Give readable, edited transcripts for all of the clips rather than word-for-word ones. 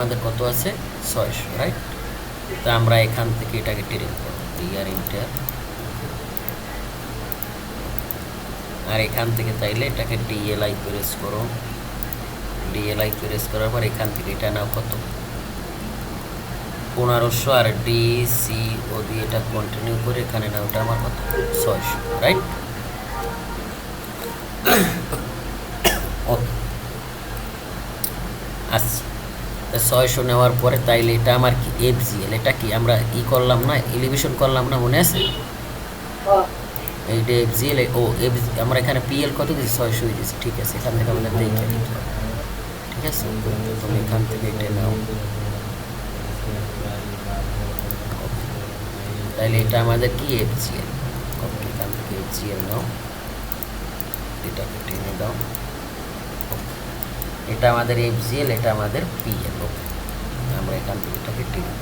আমাদের কত আছে 600, রাইট? তো আমরা এখান থেকে এটাকে টেনে করব ইয়ার ইন্টার, আর এখান থেকে তাইলে এটাকে ডিএলআই প্রেস করো, ডিএলআই প্রেস করার পর এখান থেকে এটা নাও কত 1500, আর ডিসি ও দিয়ে এটা কন্টিনিউ করে এখানে নাও ওটা আমার কত 600, রাইট? ওকে, আচ্ছা 600 নেওয়ার পরে তাইলে এটা আমার কি এফজিএল, এটা কি আমরা করলাম না, এলিভেশন করলাম না, মনে আছে? এইটা এফজিএল, ও আমরা এখানে পিএল কত দিয়েছি 600 দিয়েছি, ঠিক আছে। এখান থেকে আমাদের দেখে নিতে হবে, ঠিক আছে। তুমি এখান থেকে এটা নাও, তাইলে এটা আমাদের কি এফজিএল। ওকে, এখান থেকে এফজিএল নাও, এটাকে টেনে দাও। এটা আমাদের এফজিএল, এটা আমাদের পিএল। ওকে, আমরা এখান থেকে এটাকে টেনে,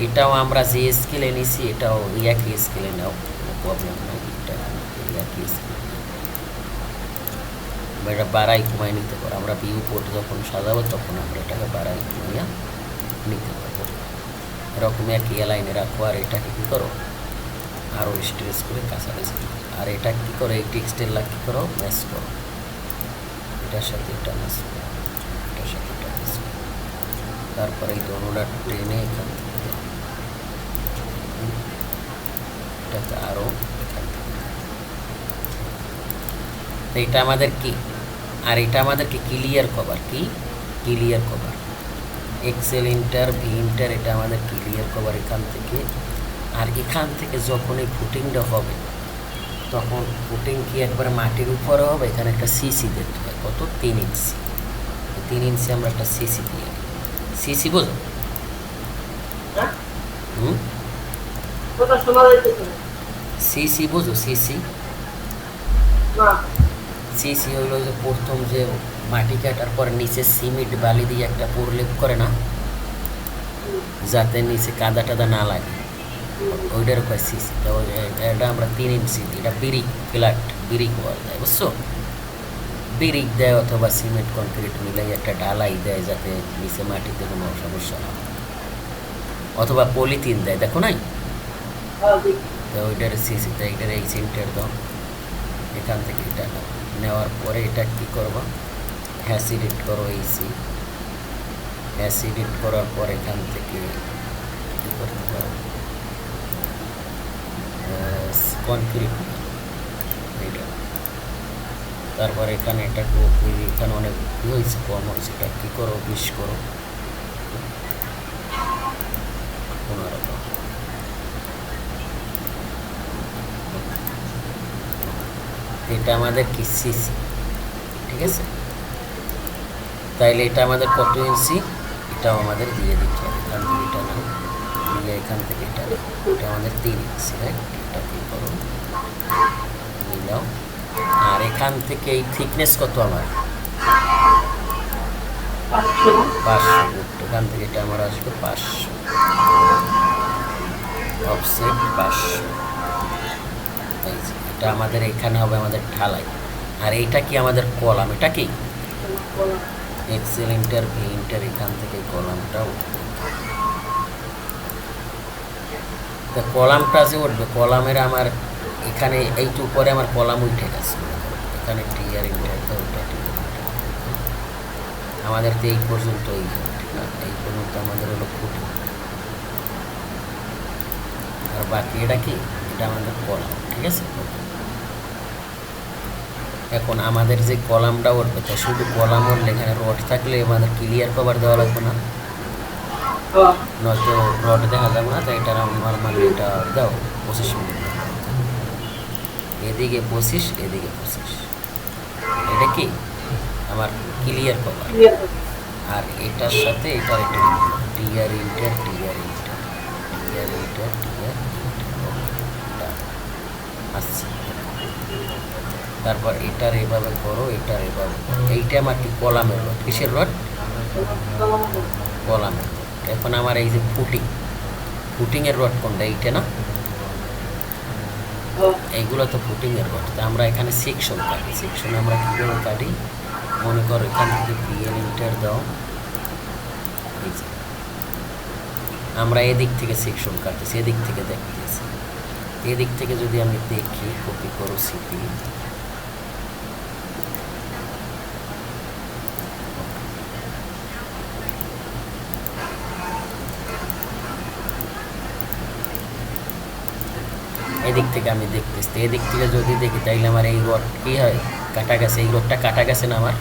এটাও আমরা যে স্কেলে নিছি এটাও একই স্কেলে নাও, কোনো প্রবলেম নাই। এটা একই স্কেলে, এটা বাড়াই কমাই নিতে পারো। আমরা ভিউ পোর্ট যখন সাজাবো তখন আমরা এটাকে বাড়াই কমাইয়া নিতে পারবো। এরকম একই লাইনে রাখো, আর এটাকে কী করো আরও স্ট্রেস করে কাছাকাছি, আর এটা কী করো এই টেক্সটের লাগ কী করো ম্যাচ করো, এটার সাথে এটা ম্যাচ করো, এটার সাথে এটা ম্যাচ করো। তারপরে এই দোনোটা ট্রেনে এখান থেকে এটাকে আরও এখান থেকে, তো এটা আমাদের কি, আর এটা আমাদের কি ক্লিয়ার কভার, কি clear cover, excel inter V inter, এটা আমাদের ক্লিয়ার কভার এখান থেকে। আর এখান থেকে যখন এই ফুটিংটা হবে তখন ফুটিং কি একবারে মাটির উপরে হবে, এখানে একটা সিসি দিতে হয়, কত 3 ইঞ্চি, 3 ইঞ্চি আমরা একটা সিসি দিয়ে, সিসি বোঝো? সিসি বোঝো? সিসি সিসি হইলো যে প্রথম যে মাটি কাটার পরে নিচে সিমেন্ট বালি দিয়ে একটা প্রলেপ করে না, যাতে নিচে কাদা টাদা না লাগে, ওইটার কয় সিসি। তো এটা আমরা 3 ইঞ্চি দিই, এটা বিরিক ফ্ল্যাট বিরিক ওয়াল দেয়, বুঝছো? বিরিক দেয় অথবা সিমেন্ট কনক্রিট মিলাই একটা ঢালাই দেয় যাতে নিচে মাটিতে কোনো সমস্যা না হয়, অথবা পলিথিন দেয়, দেখো নাই? তো ওইটার সিসিতে এইটার এই সিমেন্টের দাও, এখান থেকে এটা নেওয়ার পরে এটা কী করবো হ্যাসিডিট করো, এইসি হ্যাসিডিট করার পর এখান থেকে কী করতে পারো কনক্রিট এইটা। তারপর এখানে এটা এখানে অনেক হয়েছে, কম হয়েছে, এটা কী করো 20 করো, 15 করো। এটা আমাদের কি সিসি, ঠিক আছে। তাইলে এটা আমাদের কত ইঞ্চি, এটাও আমাদের দিয়ে দিতে হবে। এখান থেকে এটা নাও, নিয়ে এখান থেকে এটা নাও, এটা আমাদের 3 ইঞ্চি, রাইট? এটা কী করো নিলাও, আর এখান থেকে এই থিকনেস কত আমার 500, এখান থেকে এটা আমার আসবে 500, অফসেট 500। এটা আমাদের এখানে হবে আমাদের ঢালাই, আর এইটা কি আমাদের কলাম, এটা কি এক্সেল ইন্টার ভি ইন্টার, এখান থেকে কলামটাও, তো কলামটা যে উঠবে কলামের আমার এখানে এইটু পরে আমার কলাম উঠে গেছে, এখানে টিআর ইন্টার, তো ওইটা আমাদের তো এই পর্যন্ত, এই পর্যন্ত আমাদের হলো ফুটিং, আর বাকি এটা কি এটা আমাদের কলাম, ঠিক আছে। এখন আমাদের যে কলামটা উঠবে, তো শুধু কলাম উঠলে এখানে রড থাকলে আমাদের ক্লিয়ার কভার দেওয়া লাগবে না, নয়তো রড দেখা যাবে না। তো এটা নর্মালি এটা দাও 25 মিনিট, এদিকে 25 এদিকে 25, এটা কি আমার ক্লিয়ার কভার। আর এটার সাথে এটার একটা TR inter TR inter TR inter TR inter, আচ্ছা। তারপর এটার এভাবে করো, এটার এভাবে করো, এইটা আমার কি কলামের রড, কিসের রড, কলামের রড। এখন আমার এই যে ফুটিংয়ের রড কোনটা, এইটা না, এইগুলো তো ফুটিংয়ের রড। তো আমরা এখানে সেকশন কাটি, সেকশন আমরা কীভাবে কাটি মনে করো এখান থেকে বিএন ইন্টার দাও, এই যে আমরা এদিক থেকে সেকশন কাটতেছি, এদিক থেকে দেখতেছি, এদিক থেকে যদি আমি দেখি, কপি করো সিপি, এদিক থেকে আমি দেখতেছি, এদিক থেকে যদি দেখি তাইলে আমার এই রড কি হয়, কাটা গেছে, এই রডটা কাটা গেছে না আমার,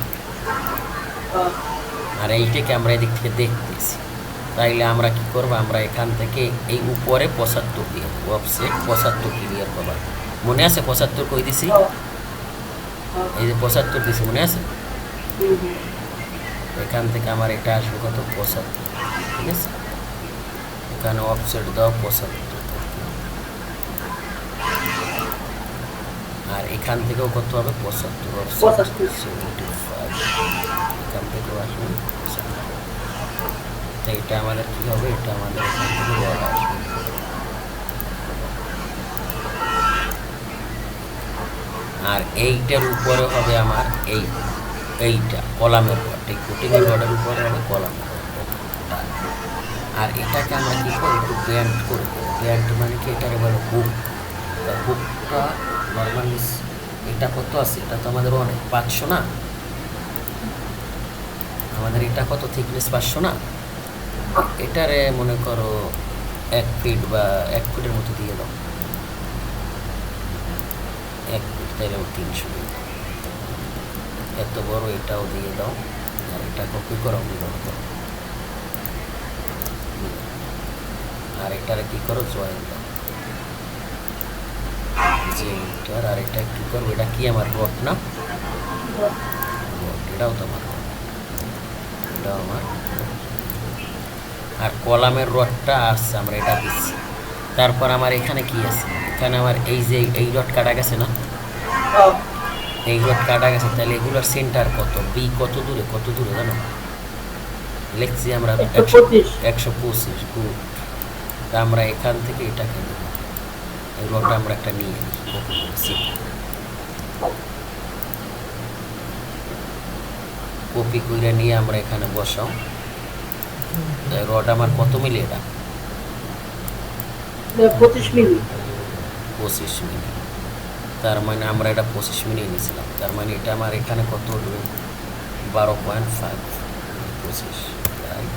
আর এইটাকে আমরা এদিক থেকে দেখতেছি। তাইলে আমরা কি করব, আমরা এখান থেকে এই উপরে 75 দিয়ে দেবো, অফসেট 75 ক্লিয়ার করবার, মনে আছে 75 কই দিছি, এই যে 75 দিছি, মনে আছে? এখান থেকে আমার এটা আসবে কত, 75, ঠিক আছে? এখানে অফসেট দাও 75, আর এখান থেকেও কত হবে, 75, অফসেট 75, এখান থেকেও আসবে 75। তো এটা আমাদের কি হবে, এটা আমাদের এখান থেকে রড আসবে, আর এইটার উপরে হবে আমার এইটা কলামের রড, এই কোটিংয়ের রডের উপরে হবে কলামের রড। আর এটাকে আমরা কি করবো, একটু ব্যান্ড করবো, ব্যান্ড মানে কি, এটাকে বলে হুক। হুকটা নর্মালি এটা কত আছে, এটা তো আমাদের অনেক 500 না, আমাদের এটা কত থিকনেস 500 না, এটারে মনে করো 1 ফিট বা 1 ফিটের মতো দিয়ে দাও, 1 ফিট, তাইলে 300, এত বড় এটাও দিয়ে দাও, আর এটা কপি করো, আর এটারে কি করো, জয়েন দাও, যে এটার, আর এটা কি করবো, এটা কি আমার রড না, এটাও তো আমার রড, এটাও আমার, আর কলামের রডটা আসছে, আমরা এটা দিচ্ছি। তারপর আমার এখানে কি আছে, এখানে আমার এই যে এই রড কাটা গেছে না, এই রড কাটা গেছে, তাহলে এগুলোর সেন্টার কত, বি কত দূরে জানো, লিখছি আমরা 125, গুড। তা আমরা এখান থেকে এটাকে নেব, এই রডটা আমরা একটা নিয়ে কপি করে নিয়ে আমরা এখানে বসাও, রড আমার কত মিলি, এটা 25 মিলি, 25 মিলি, তার মানে আমরা এটা 25 মিলি নিয়েছিলাম, তার মানে এটা আমার এখানে কত উঠবে, 12.5, 25,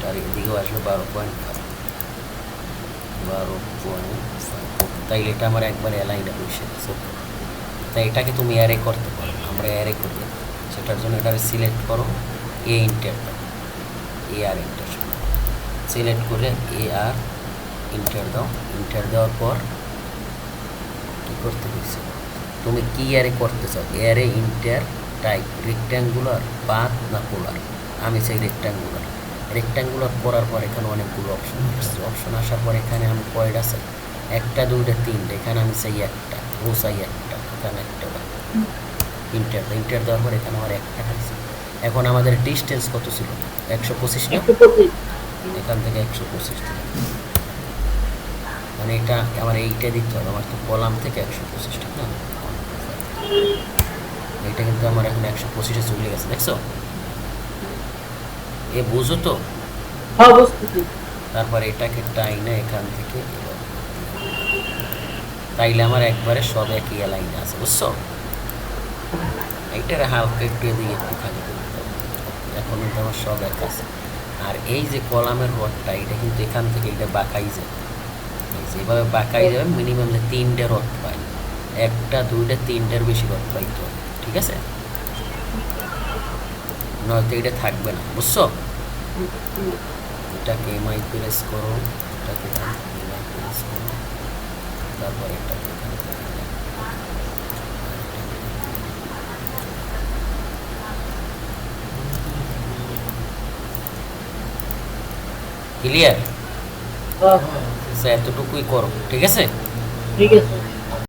আর এদিকেও আসবে 12.5, তাইলে এটা আমার একবার অ্যালাইনে বসে গেছে। তাই এটাকে তুমি অ্যারে করতে পারো, আমরা অ্যারে করি, সেটার জন্য এটাকে সিলেক্ট করো, এ ইন্টার দাও, এ আর ইন্টার সিলেক্ট করে এ আর ইন্টার দাও, ইন্টার দেওয়ার পর কী করতে হয়েছে, তুমি কি অ্যারে করতে চাও, array inter type rectangular, path না পোলার, আমি চাই রেক্ট্যাঙ্গুলার। রেক্ট্যাঙ্গুলার করার পর এখানে অনেকগুলো অপশন আসছে, অপশন আসার পর এখানে আমি কয়টা চাই, 1, 2, 3, এখানে আমি চাই একটা, ও চাই একটা, এখানে একটা, ইন্টার দেওয়ার পর এখানে আমার একটা আছে। এখন আমাদের ডিস্টেন্স কত ছিল, 125 না, এখান থেকে 125 দিলাম, মানে এটা আমার এইটা দিতে হবে, আমার তো কলাম থেকে 125, ঠিক না, এইটা কিন্তু আমার এখন 125-এ চলে গেছে, দেখছো, এ বুঝো তো, তারপরে এটাকে টাইনে এখান থেকে, তাইলে আমার একবারে সব একই লাইনে আছে, বুঝছো, এইটার হালকা একটু এদিকে একটু খালি করতে হবে, এখন কিন্তু আমার সব এক আছে। আর এই যে কলামের রডটা, এটা কিন্তু এখান থেকে এটা বাঁকাই যাবে, যেভাবে বাঁকাই যাবে, মিনিমাম 3টে রড পাই, 1, 2, 3টের বেশি রড পাইতে হবে, ঠিক আছে, নয়তো এটা থাকবে না, বুঝছো। এটাকে এমআই প্রেস করো, এটাকে এমআই প্রেস করো, তারপর এটাকে ক্লিয়ার, এতটুকুই করো, ঠিক আছে।